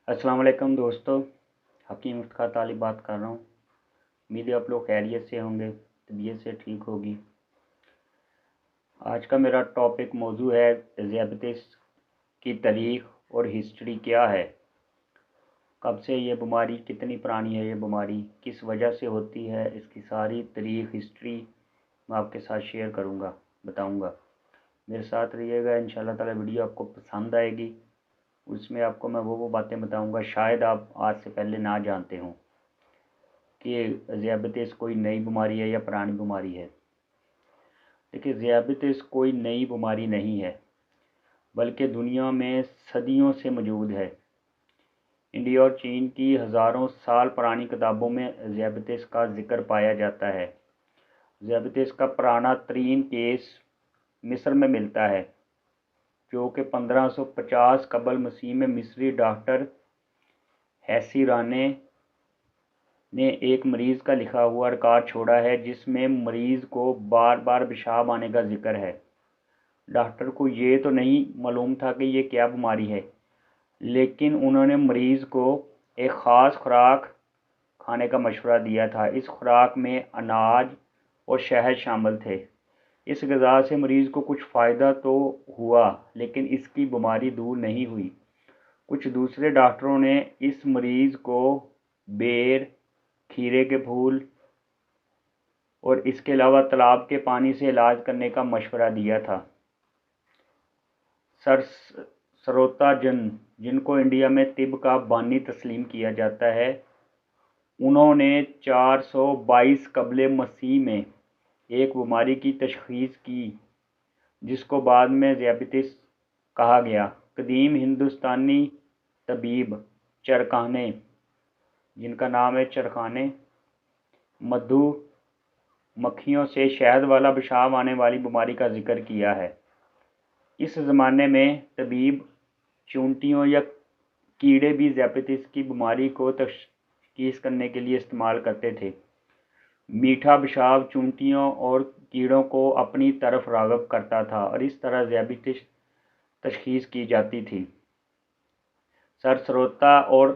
अस्सलाम वालेकुम दोस्तों, हकीम मुफ्त तालिब बात कर रहा हूँ। उम्मीद है आप लोग खैरियत से होंगे, तबीयत से ठीक होगी। आज का मेरा टॉपिक मौजू है ज़ियादतीस की तारीख़ और हिस्ट्री क्या है, कब से ये बीमारी, कितनी पुरानी है ये बीमारी, किस वजह से होती है, इसकी सारी तारीख़ हिस्ट्री मैं आपके साथ शेयर करूँगा, बताऊँगा। मेरे साथ रहिएगा, इंशाल्लाह ताला वीडियो आपको पसंद आएगी। उसमें आपको मैं वो बातें बताऊँगा शायद आप आज से पहले ना जानते हों कि ज़ियादतीस कोई नई बीमारी है या पुरानी बीमारी है। देखिए, ज़ियादतीस कोई नई बीमारी नहीं है, बल्कि दुनिया में सदियों से मौजूद है। इंडिया और चीन की हज़ारों साल पुरानी किताबों में ज़ियादतीस का जिक्र पाया जाता है। ज़ियादतीस का पुराना तरीन केस मिस्र में मिलता है, जो कि 1550 कबल मसीह में मिस्री डॉक्टर हैसीराने ने एक मरीज़ का लिखा हुआ रिकॉर्ड छोड़ा है, जिसमें मरीज़ को बार बार पेशाब आने का जिक्र है। डॉक्टर को ये तो नहीं मालूम था कि ये क्या बीमारी है, लेकिन उन्होंने मरीज़ को एक ख़ास खुराक खाने का मशवरा दिया था। इस खुराक में अनाज और शहद शामिल थे। इस ग़िज़ा से मरीज़ को कुछ फ़ायदा तो हुआ, लेकिन इसकी बीमारी दूर नहीं हुई। कुछ दूसरे डॉक्टरों ने इस मरीज़ को बेर, खीरे के फूल और इसके अलावा तालाब के पानी से इलाज करने का मशवरा दिया था। सर सरोता जन, जिनको इंडिया में तिब का बानी तस्लीम किया जाता है, उन्होंने 422 कबले मसीह में एक बीमारी की तशख़ीस की, जिसको बाद में ज़ियादतीस कहा गया। कदीम हिंदुस्तानी तबीब चरखाने, जिनका नाम है चरखाने, मधु मक्खियों से शहद वाला पेशाब आने वाली बीमारी का जिक्र किया है। इस ज़माने में तबीब चूंटियों या कीड़े भी ज़ियादतीस की बीमारी को तशख़ीस करने के लिए इस्तेमाल करते थे। मीठा पेशाब चूंटियों और कीड़ों को अपनी तरफ राग़िब करता था और इस तरह ज़ियादतीस तशख़ीस की जाती थी। सर सरोता और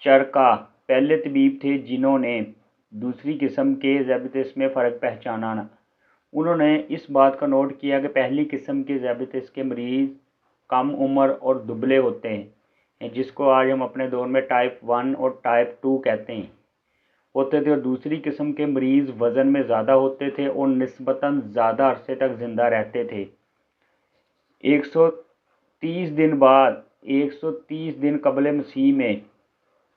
चरका पहले तबीब थे जिन्होंने दूसरी किस्म के ज़ियादतीस में फ़र्क पहचाना। उन्होंने इस बात का नोट किया कि पहली किस्म के ज़ियादतीस के मरीज़ कम उम्र और दुबले होते हैं, जिसको आज हम अपने दौर में टाइप 1 और टाइप 2 कहते हैं, होते थे। और दूसरी किस्म के मरीज़ वज़न में ज़्यादा होते थे और निस्बतन ज़्यादा अरसे तक ज़िंदा रहते थे। 130 दिन बाद 130 दिन कबल मसीह में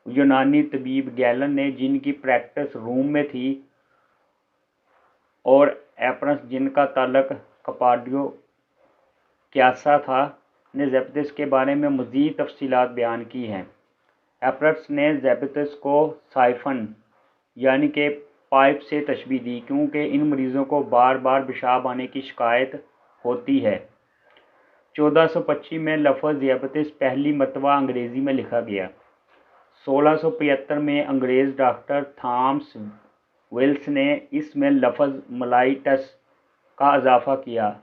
यूनानी तबीब गैलन ने, जिनकी प्रैक्टिस रूम में थी, और एपरस, जिनका ताल्लुक कपाडियो क्यासा था, ने ज़ियादतीस के बारे में मज़ीद तफसीलात बयान की हैं। एपरस ने ज़ियादतीस को साइफन यानी कि पाइप से तशबीह दी, क्योंकि इन मरीज़ों को बार बार पेशाब आने की शिकायत होती है। 1425 में लफ्ज़ ज़ियादतीस पहली मरतबा अंग्रेज़ी में लिखा गया। 1675 में अंग्रेज़ डॉक्टर थॉमस वेल्स ने इसमें लफ्ज़ मलाइटस का इजाफ़ा किया,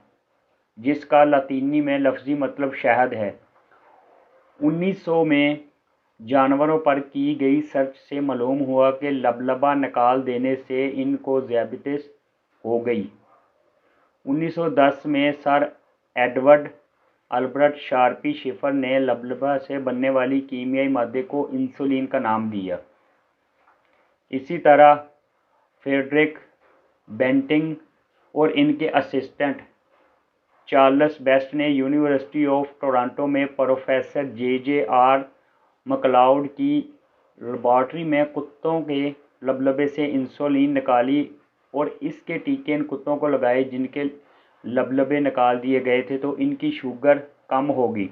जिसका लातीनी में लफ्ज़ी मतलब शहद है। 1900 में जानवरों पर की गई सर्च से मालूम हुआ कि लबलबा निकाल देने से इनको ज़ियादतीस हो गई। 1910 में सर एडवर्ड अल्बर्ट शार्पी शिफर ने लबलबा से बनने वाली कीमियाई मादे को इंसुलिन का नाम दिया। इसी तरह फ्रेडरिक बेंटिंग और इनके असिस्टेंट चार्ल्स बेस्ट ने यूनिवर्सिटी ऑफ टोरंटो में प्रोफेसर J.J.R. मकलाउड की लेबॉर्ट्री में कुत्तों के लबलबे से इंसुलिन निकाली और इसके टीके इन कुत्तों को लगाए जिनके लबलबे निकाल दिए गए थे, तो इनकी शुगर कम होगी।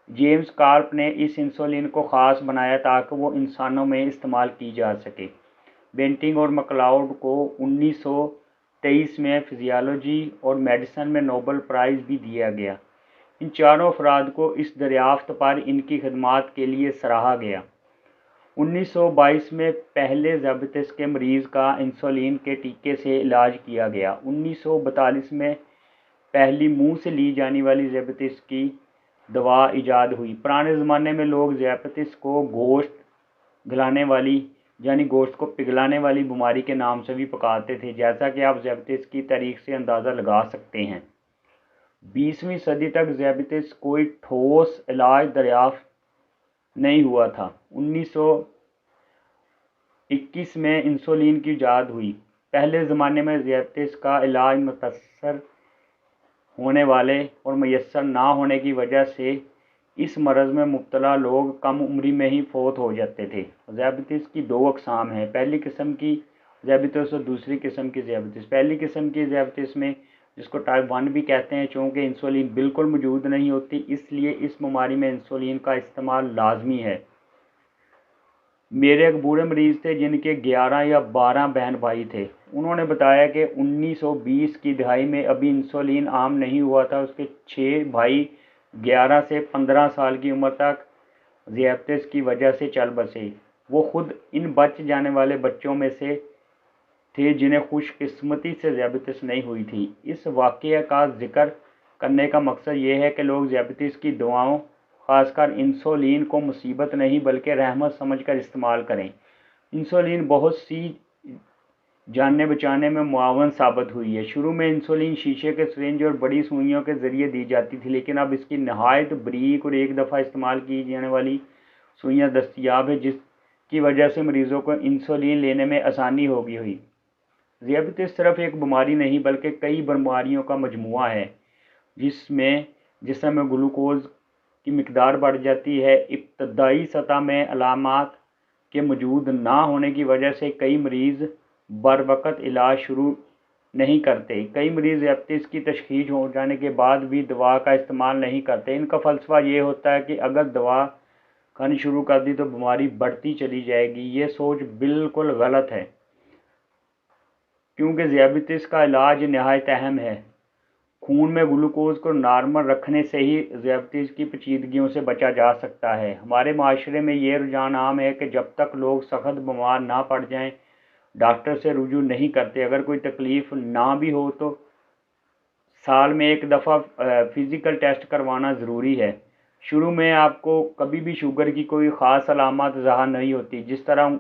जेम्स कार्प ने इस इंसुलिन को ख़ास बनाया ताकि वो इंसानों में इस्तेमाल की जा सके। बेंटिंग और मकलाउड को 1923 में फिजियोलॉजी और मेडिसिन में नोबेल प्राइज़ भी दिया गया। इन चारों अफराद को इस दरियाफ्त पर इनकी खिदमात के लिए सराहा गया। 1922 में पहले ज़ियादतीस के मरीज़ का इंसुलिन के टीके से इलाज किया गया। 1942 में पहली मुंह से ली जाने वाली ज़ियादतीस की दवा ईजाद हुई। पुराने ज़माने में लोग ज़ियापतीस को गोश्त गलाने वाली यानी गोश्त को पिघलाने वाली बीमारी के नाम से भी पुकारते थे, जैसा कि आप ज़ियापतीस की तारीख से अंदाज़ा लगा सकते हैं। 20वीं सदी तक ज़ियापतीस कोई ठोस इलाज दरियाफ्त नहीं हुआ था। 1921 में इंसुलिन की ईजाद हुई। पहले ज़माने में ज़ियापतीस का इलाज मुतासर होने वाले और मैसर ना होने की वजह से इस मर्ज़ में मुब्तला लोग कम उम्री में ही फौत हो जाते थे। ज़ियापतीस की दो अक़साम हैं, पहली किस्म की ज़ियापतीस और दूसरी किस्म की ज़ियापतीस। पहली किस्म की ज़ियापतीस में, जिसको टाइप 1 भी कहते हैं, चूँकि इंसुलिन बिल्कुल मौजूद नहीं होती, इसलिए इस बीमारी में इंसुलिन का इस्तेमाल लाजमी है। मेरे एक बूढ़े मरीज़ थे जिनके 11 या 12 बहन भाई थे। उन्होंने बताया कि 1920 की दहाई में अभी इंसुलिन आम नहीं हुआ था। उसके 6 भाई 11 से 15 साल की उम्र तक ज़ियापतीस की वजह से चल बसे। वो खुद इन बच जाने वाले बच्चों में से थे जिन्हें खुशकिस्मती से ज़ियापतीस नहीं हुई थी। इस वाक़ये का ज़िक्र करने का मकसद ये है कि लोग ज़ियापतीस की दवाओं, ख़ासकर इंसुलिन को मुसीबत नहीं बल्कि रहमत समझकर इस्तेमाल करें। इंसुलिन बहुत सी जानें बचाने में मुआवन साबित हुई है। शुरू में इंसुलिन शीशे के सिरिंज और बड़ी सुइयों के ज़रिए दी जाती थी, लेकिन अब इसकी नहायत बारीक और एक दफ़ा इस्तेमाल की जाने वाली सुइयाँ दस्तयाब है, जिसकी वजह से मरीज़ों को इंसुलिन लेने में आसानी हो गई हुई। ज़ियापतीस सिर्फ एक बीमारी नहीं बल्कि कई बीमारियों का मजमुआ है, जिसमें ग्लूकोज की मिकदार बढ़ जाती है। इब्तदाई सतह में अलामात के मौजूद ना होने की वजह से कई मरीज़ बरवक़्त इलाज शुरू नहीं करते। कई मरीज़ ज़ियापतीस की तशख़ीस हो जाने के बाद भी दवा का इस्तेमाल नहीं करते। इनका फ़लसफ़ा ये होता है कि अगर दवा खानी शुरू कर दी तो बीमारी बढ़ती चली जाएगी। ये सोच बिल्कुल गलत है, क्योंकि ज़ियापतीस का इलाज नहायत अहम है। खून में ग्लूकोज को नॉर्मल रखने से ही ज़ियापतीस की पेचीदगियों से बचा जा सकता है। हमारे माशरे में ये रुझान आम है कि जब तक लोग सख्त बीमार ना पड़ जाएं, डॉक्टर से रुजू नहीं करते। अगर कोई तकलीफ़ ना भी हो तो साल में एक दफ़ा फ़िज़िकल टेस्ट करवाना ज़रूरी है। शुरू में आपको कभी भी शुगर की कोई ख़ास अलामत ज़ाहिर नहीं होती। जिस तरह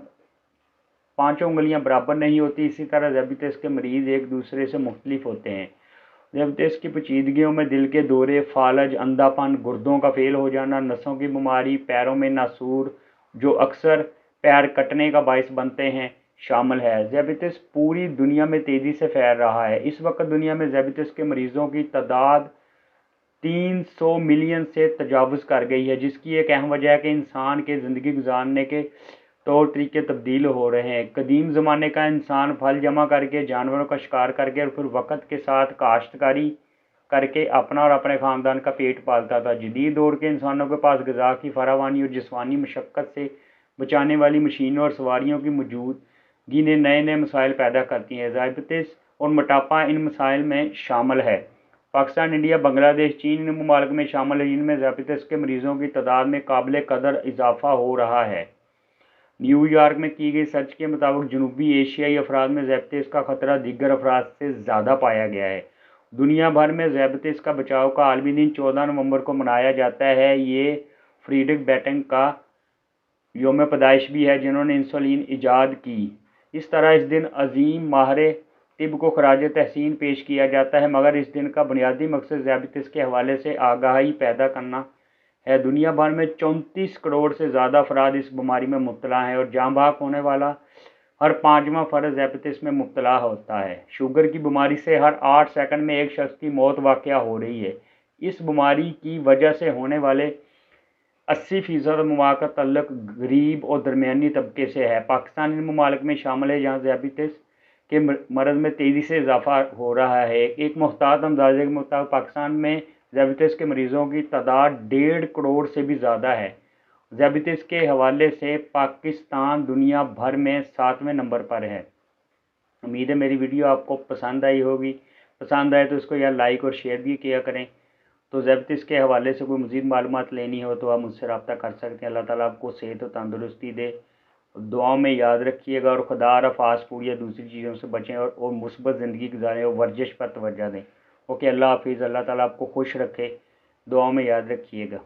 पाँचों उंगलियां बराबर नहीं होती, इसी तरह ज़ियापतीस के मरीज़ एक दूसरे से मुख्तलिफ होते हैं। ज़ियापतीस की पेचीदगियों में दिल के दौरे, फालज, अंधापन, गुर्दों का फेल हो जाना, नसों की बीमारी, पैरों में नासूर जो अक्सर पैर कटने का बायस बनते हैं, शामिल है। ज़ियापतीस पूरी दुनिया में तेज़ी से फैल रहा है। इस वक्त दुनिया में ज़ियापतीस के मरीज़ों की तादाद 300 मिलियन से तजावुज़ कर गई है, जिसकी एक अहम वजह है कि इंसान के ज़िंदगी गुजारने के तौर तरीके तब्दील हो रहे हैं। कदीम ज़माने का इंसान फल जमा करके, जानवरों का शिकार करके और फिर वक़्त के साथ काश्तकारी करके अपना और अपने ख़ानदान का पेट पालता था। जदीद दौर के इंसानों के पास ग़िज़ा की फरावानी और जिस्मानी मशक्क़त से बचाने वाली मशीनों और सवारियों की मौजूदगी ने नए नए मसाइल पैदा करती हैं। ज़ियापतीस और मोटापा इन मसाइल में शामिल है। पाकिस्तान, इंडिया, बांग्लादेश, चीन इन ममालिक में शामिल है जिनमें ज़ियापतीस के मरीज़ों की तादाद में काबिल कदर इजाफ़ा हो रहा है। न्यूयॉर्क में की गई सर्च के मुताबिक जनूबी एशियाई अफराद में ज़ियापतीस का ख़तरा दीगर अफराद से ज़्यादा पाया गया है। दुनिया भर में ज़ियापतीस का बचाव का आलमी दिन 14 नवंबर को मनाया जाता है। ये फ्रीडरिक बैटेंग का योम पैदाइश भी है, जिन्होंने इंसुलिन ईजाद की। इस तरह इस दिन अजीम माहिर तिब को खराज तहसीन पेश किया जाता है, मगर इस दिन का बुनियादी मकसद ज़ियापतीस के हवाले से आगाही पैदा करना है। दुनिया भर में 34 करोड़ से ज़्यादा अफराद इस बीमारी में मुब्तला हैं और जाँ बहक होने वाला हर 5वां फ़र्द ज़ियापतीस में मुब्तला होता है। शुगर की बीमारी से हर 8 सेकंड में एक शख्स की मौत वाक़या हो रही है। इस बीमारी की वजह से होने वाले 80% मौत का तल्लुक़ गरीब और दरमियानी तबके से है। पाकिस्तान इन ममालिक में शामिल है जहाँ ज़ियापतीस के मर्ज़ में तेज़ी से इजाफ़ा हो रहा है। एक मुहतात अंदाजे के मुताबिक पाकिस्तान में ज़ियापतीस के मरीज़ों की तादाद 1.5 करोड़ से भी ज़्यादा है। ज़ियापतीस के हवाले से पाकिस्तान दुनिया भर में 7वें नंबर पर है। उम्मीद है मेरी वीडियो आपको पसंद आई होगी। पसंद आए तो इसको यार लाइक और शेयर भी किया करें। तो ज़ियापतीस के हवाले से कोई मज़ीद मालूमात लेनी हो तो आप मुझसे रब्ता कर सकते हैं। अल्लाह ताला आपको सेहत और तंदुरुस्ती दे। दुआओं में याद रखिएगा और खुदा फास्ट फूड या दूसरी चीज़ों से बचें और मुस्बत ज़िंदगी गुजारें और वर्जिश पर तवज्जो दें। ओके, अल्लाह हाफिज़। अल्लाह ताला आपको खुश रखे। दुआओं में याद रखिएगा।